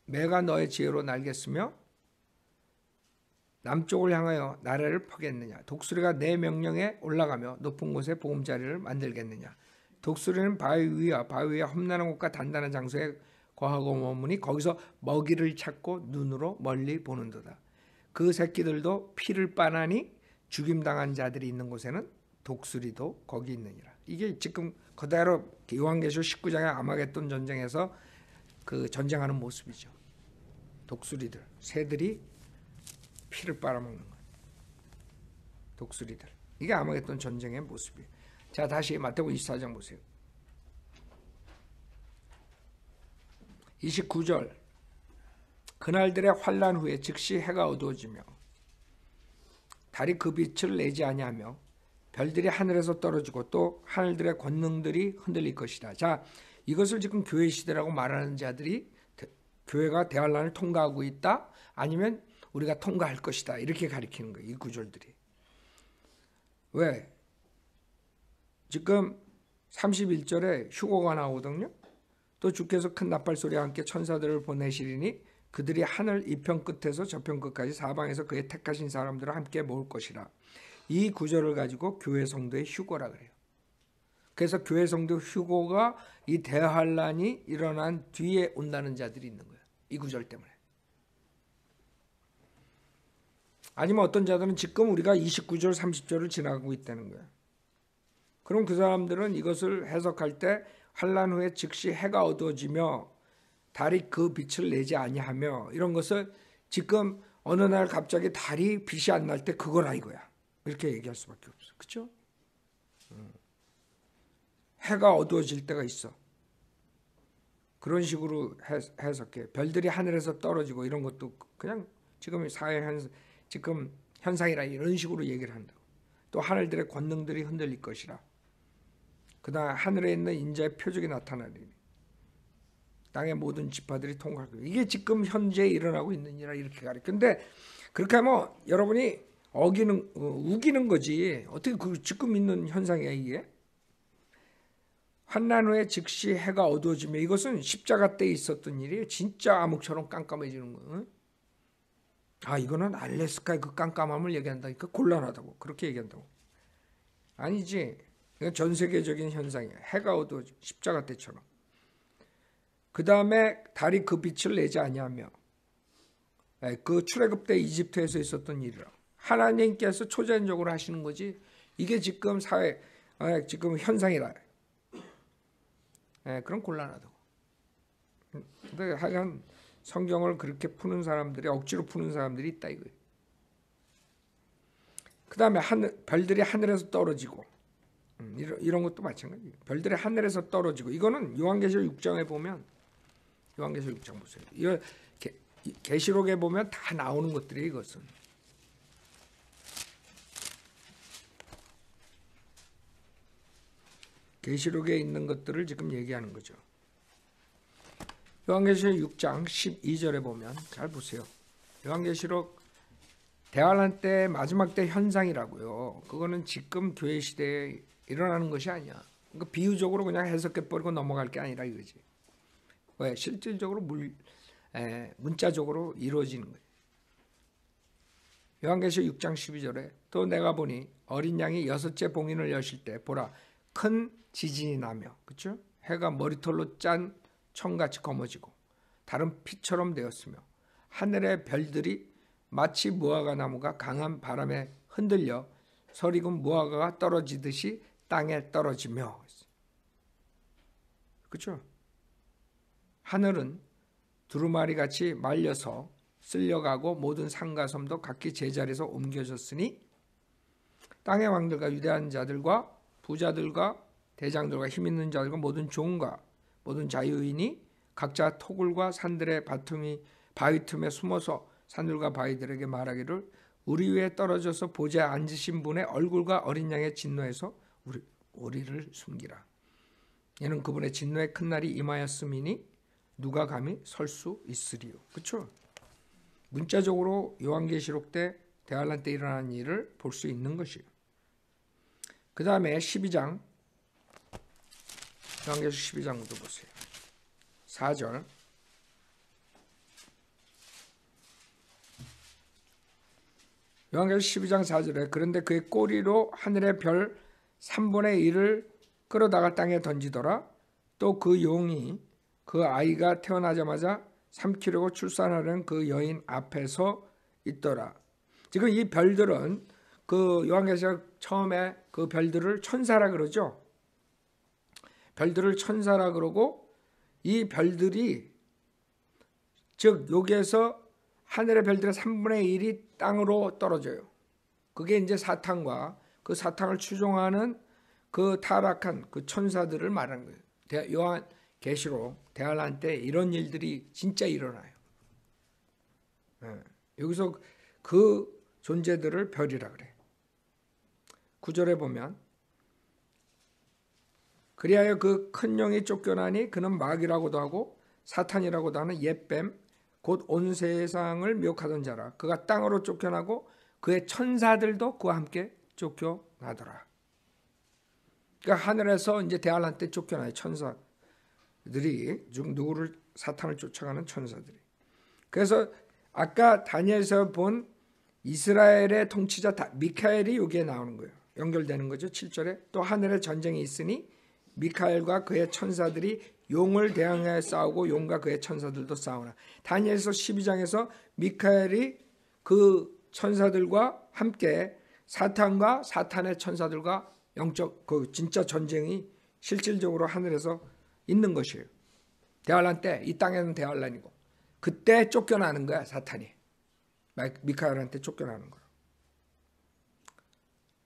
매가 너의 지혜로 날겠으며 남쪽을 향하여 나라를 퍼겠느냐. 독수리가 내 명령에 올라가며 높은 곳에 보금자리를 만들겠느냐. 독수리는 바위 위와 험난한 곳과 단단한 장소에 거하고 머무니 거기서 먹이를 찾고 눈으로 멀리 보는도다. 그 새끼들도 피를 빠나니 죽임당한 자들이 있는 곳에는 독수리도 거기 있느니라. 이게 지금 그대로 요한계시록 19장의 아마겟돈 전쟁에서 그 전쟁하는 모습이죠. 독수리들, 새들이 피를 빨아먹는 거예요. 독수리들. 이게 아마겟돈 전쟁의 모습이에요. 자, 다시 마태복음 24장 보세요. 29절. 그날들의 환난 후에 즉시 해가 어두워지며 달이 그 빛을 내지 아니하며 별들이 하늘에서 떨어지고 또 하늘들의 권능들이 흔들릴 것이다. 자, 이것을 지금 교회 시대라고 말하는 자들이 교회가 대환란을 통과하고 있다, 아니면 우리가 통과할 것이다, 이렇게 가리키는 거예요. 이 구절들이. 왜? 지금 31절에 휴거가 나오거든요. 또 주께서 큰 나팔 소리와 함께 천사들을 보내시리니 그들이 하늘 이편 끝에서 저편 끝까지 사방에서 그의 택하신 사람들을 함께 모을 것이라. 이 구절을 가지고 교회 성도의 휴거라 그래요. 그래서 교회 성도 휴거가 이 대환란이 일어난 뒤에 온다는 자들이 있는 거예요. 이 구절 때문에. 아니면 어떤 자들은 지금 우리가 29절 30절을 지나가고 있다는 거예요. 그럼 그 사람들은 이것을 해석할 때 환란 후에 즉시 해가 어두워지며 달이 그 빛을 내지 아니하며 이런 것을 지금 어느 날 갑자기 달이 빛이 안 날 때 그거라 이거야. 이렇게 얘기할 수밖에 없어. 그렇죠? 해가 어두워질 때가 있어. 그런 식으로 해석해. 별들이 하늘에서 떨어지고 이런 것도 그냥 지금 지금 현상이라 이런 식으로 얘기를 한다고. 또 하늘들의 권능들이 흔들릴 것이라. 그다음 하늘에 있는 인자의 표적이 나타나리니 땅의 모든 지파들이 통과할 거예요. 이게 지금 현재 일어나고 있는 일이라 이렇게 가르쳐. 근데 그렇게 하면 여러분이 우기는 거지. 어떻게 그 지금 있는 현상이야 이게? 환난 후에 즉시 해가 어두워지며 이것은 십자가 때 있었던 일이에요. 진짜 암흑처럼 깜깜해지는 거예요. 아, 이거는 알래스카의 그 깜깜함을 얘기한다니까 곤란하다고 그렇게 얘기한다고. 아니지. 이건 전 세계적인 현상이에요. 해가 어두워지고 십자가 때처럼. 그 다음에 달이 그 빛을 내지 아니하며 그 출애굽 때 이집트에서 있었던 일이라. 하나님께서 초자연적으로 하시는 거지. 이게 지금 지금 현상이라. 그럼 곤란하다고. 근데 하여간 성경을 그렇게 푸는 사람들이 억지로 푸는 사람들이 있다 이거예요. 그 다음에 별들이 하늘에서 떨어지고 이런 것도 마찬가지예요. 별들이 하늘에서 떨어지고 이거는 요한계시록 6장에 보면 요한계시록 6장 보세요. 이거 계시록에 보면 다 나오는 것들이 이것은. 계시록에 있는 것들을 지금 얘기하는 거죠. 요한계시록 6장 12절에 보면 잘 보세요. 요한계시록 대환란 때 마지막 때 현상이라고요. 그거는 지금 교회 시대에 일어나는 것이 아니야. 그러니까 비유적으로 그냥 해석해버리고 넘어갈 게 아니라 이거지. 왜? 실질적으로 문자적으로 이루어지는 거예요. 요한계시록 6장 12절에 또 내가 보니 어린 양이 6째 봉인을 여실 때 보라 큰 지진이 나며, 그렇죠? 해가 머리털로 짠 청같이 검어지고 다른 피처럼 되었으며 하늘의 별들이 마치 무화과 나무가 강한 바람에 흔들려 서리금 무화과가 떨어지듯이 땅에 떨어지며, 그렇죠? 하늘은 두루마리 같이 말려서 쓸려가고 모든 산과 섬도 각기 제자리에서 옮겨졌으니 땅의 왕들과 위대한 자들과 부자들과 대장들과 힘 있는 자들과 모든 종과 모든 자유인이 각자 토굴과 산들의 바위 틈에 숨어서 산들과 바위들에게 말하기를 우리 위에 떨어져서 보좌에 앉으신 분의 얼굴과 어린 양의 진노에서 우리를 숨기라. 이는 그분의 진노의 큰 날이 임하였음이니 누가 감히 설 수 있으리요. 그렇죠? 문자적으로 요한계시록 때 대환란 때 일어난 일을 볼 수 있는 것이에요. 그 다음에 12장 요한계시록 12장부터 보세요. 4절 요한계시록 12장 4절에 그런데 그의 꼬리로 하늘의 별 3분의 1을 끌어다가 땅에 던지더라. 또 그 용이 그 아이가 태어나자마자 삼키려고 출산하려는 그 여인 앞에서 있더라. 지금 이 별들은 그 요한계시록 처음에 그 별들을 천사라 그러죠. 별들을 천사라 그러고 이 별들이 즉 여기에서 하늘의 별들의 3분의 1이 땅으로 떨어져요. 그게 이제 사탄과 그 사탄을 추종하는 그 타락한 그 천사들을 말하는 거예요. 요한계시록 대환란 때 이런 일들이 진짜 일어나요. 여기서 그 존재들을 별이라 그래. 9절에 보면 그리하여 그 큰 영이 쫓겨나니 그는 마귀라고도 하고 사탄이라고도 하는 옛뱀 곧 온 세상을 미혹하던 자라. 그가 땅으로 쫓겨나고 그의 천사들도 그와 함께 쫓겨나더라. 그러니까 하늘에서 이제 대환란 때 쫓겨나요. 천사들이 즉 누구를 사탄을 쫓아가는 천사들이. 그래서 아까 다니엘에서 본 이스라엘의 통치자 미카엘이 여기에 나오는 거예요. 연결되는 거죠. 7절에 또 하늘에 전쟁이 있으니 미카엘과 그의 천사들이 용을 대항하여 싸우고 용과 그의 천사들도 싸우나. 다니엘서 12장에서 미카엘이 그 천사들과 함께 사탄과 사탄의 천사들과 영적 그 진짜 전쟁이 실질적으로 하늘에서 있는 것이에요. 대환란 때 이 땅에는 대환란이고 그때 쫓겨나는 거야 사탄이. 미카엘한테 쫓겨나는 거야.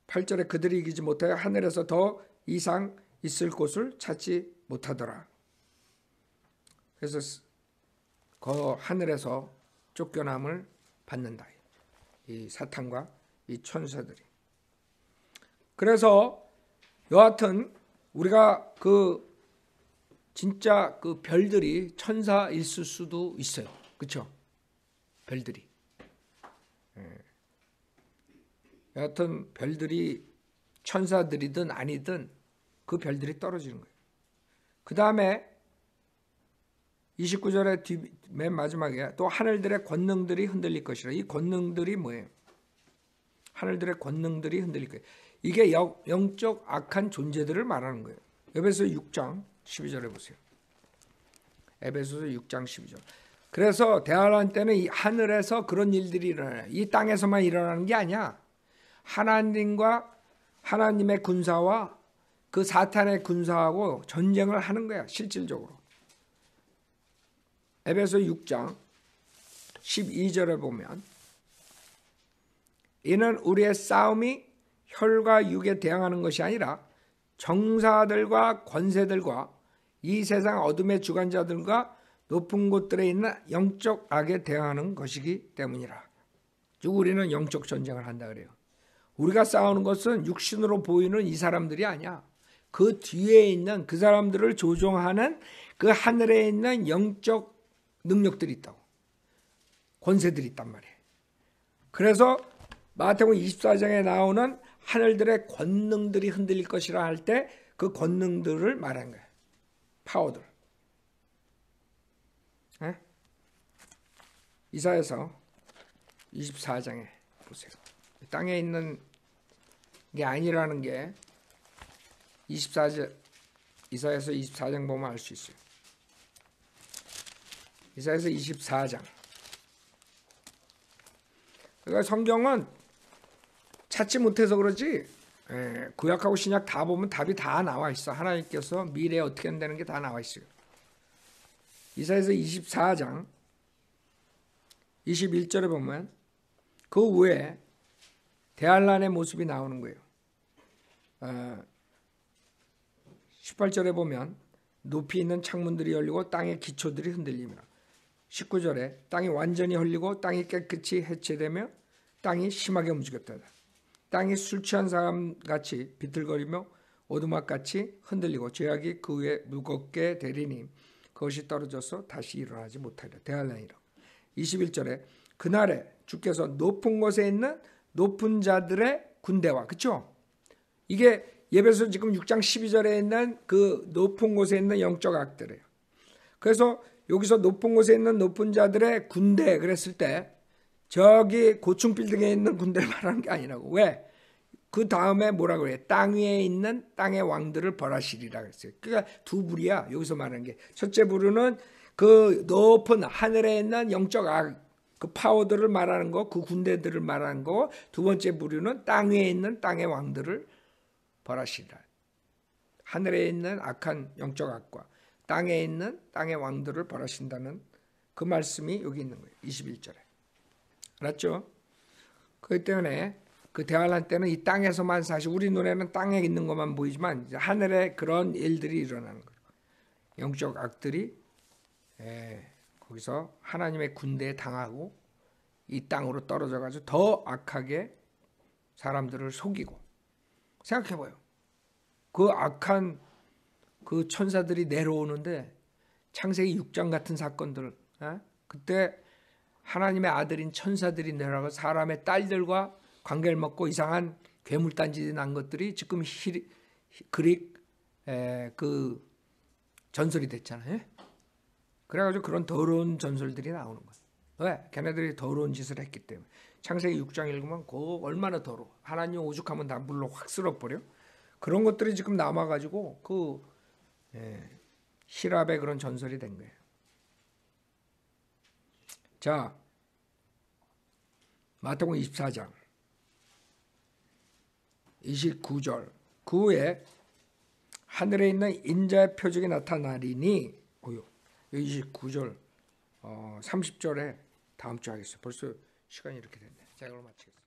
8절에 그들이 이기지 못하여 하늘에서 더 이상 있을 곳을 찾지 못하더라. 그래서 그 하늘에서 쫓겨남을 받는다. 이 사탄과 이 천사들이. 그래서 여하튼 우리가 그 진짜 그 별들이 천사일 수도 있어요. 그렇죠? 별들이. 여하튼 별들이 천사들이든 아니든 그 별들이 떨어지는 거예요. 그 다음에 29절의 맨 마지막에 또 하늘들의 권능들이 흔들릴 것이라. 이 권능들이 뭐예요? 하늘들의 권능들이 흔들릴 거예요. 이게 영적 악한 존재들을 말하는 거예요. 에베소서 6장 12절에 보세요. 에베소서 6장 12절. 그래서 대환란 때는 이 하늘에서 그런 일들이 일어나요. 이 땅에서만 일어나는 게 아니야. 하나님과 하나님의 군사와 그 사탄의 군사하고 전쟁을 하는 거야. 실질적으로. 에베소 6장 12절에 보면 이는 우리의 싸움이 혈과 육에 대항하는 것이 아니라 정사들과 권세들과 이 세상 어둠의 주관자들과 높은 곳들에 있는 영적 악에 대항하는 것이기 때문이라. 즉 우리는 영적 전쟁을 한다 그래요. 우리가 싸우는 것은 육신으로 보이는 이 사람들이 아니야. 그 뒤에 있는 그 사람들을 조종하는 그 하늘에 있는 영적 능력들이 있다고. 권세들이 있단 말이에요. 그래서 마태복음 24장에 나오는 하늘들의 권능들이 흔들릴 것이라 할 때 그 권능들을 말한 거예요. 파워들. 에? 이사야서 24장에 보세요. 땅에 있는 게 아니라는 게 24장, 이사야서 24장 보면 알 수 있어요. 이사야서 24장. 그러니까 성경은 찾지 못해서 그러지 구약하고 신약 다 보면 답이 다 나와 있어. 하나님께서 미래에 어떻게 된다는 게 다 나와 있어요. 이사야서 24장 21절에 보면 그 후에 대환란의 모습이 나오는 거예요. 18절에 보면 높이 있는 창문들이 열리고 땅의 기초들이 흔들리며 19절에 땅이 완전히 흘리고 땅이 깨끗이 해체되며 땅이 심하게 움직였다. 땅이 술 취한 사람같이 비틀거리며 오두막같이 흔들리고 죄악이 그 위에 무겁게 되리니 그것이 떨어져서 다시 일어나지 못하리라. 대환란이라. 21절에 그날에 주께서 높은 곳에 있는 높은 자들의 군대와, 그렇죠? 이게 예배서 지금 6장 12절에 있는 그 높은 곳에 있는 영적 악들이에요. 그래서 여기서 높은 곳에 있는 높은 자들의 군대 그랬을 때 저기 고층 빌딩에 있는 군대를 말하는 게 아니라고. 왜? 그 다음에 뭐라고 해요? 땅 위에 있는 땅의 왕들을 벌하시리라 그랬어요. 그러니까 두 부류야. 여기서 말하는 게. 첫째 부류는 그 높은 하늘에 있는 영적 악, 그 파워들을 말하는 거, 그 군대들을 말하는 거. 두 번째 부류는 땅 위에 있는 땅의 왕들을 벌하시리라. 하늘에 있는 악한 영적 악과 땅에 있는 땅의 왕들을 벌하신다는 그 말씀이 여기 있는 거예요. 21절에. 알았죠? 그렇기 때문에 그 대환란 때는 이 땅에서만 사실 우리 눈에는 땅에 있는 것만 보이지만 하늘에 그런 일들이 일어나는 거예요. 영적 악들이 거기서 하나님의 군대에 당하고 이 땅으로 떨어져가지고 더 악하게 사람들을 속이고. 생각해봐요. 그 악한 그 천사들이 내려오는데 창세기 6장 같은 사건들, 그때 하나님의 아들인 천사들이 내려가서 사람의 딸들과 관계를 맺고 이상한 괴물단지들이 난 것들이 지금 그릭 그 전설이 됐잖아요. 그래가지고 그런 더러운 전설들이 나오는 거예요. 왜? 걔네들이 더러운 짓을 했기 때문에. 창세기 6장 읽으면 그거 얼마나 더러워. 하나님 오죽하면 다 물로 확 쓸어버려. 그런 것들이 지금 남아가지고 그 히랍의 그런 전설이 된 거예요. 자, 마태복음 24장 29절. 그 후에 하늘에 있는 인자의 표적이 나타나리니 29절 30절에 다음 주 하겠어요. 벌써 시간이 이렇게 됐네. 자, 이걸 마치겠습니다.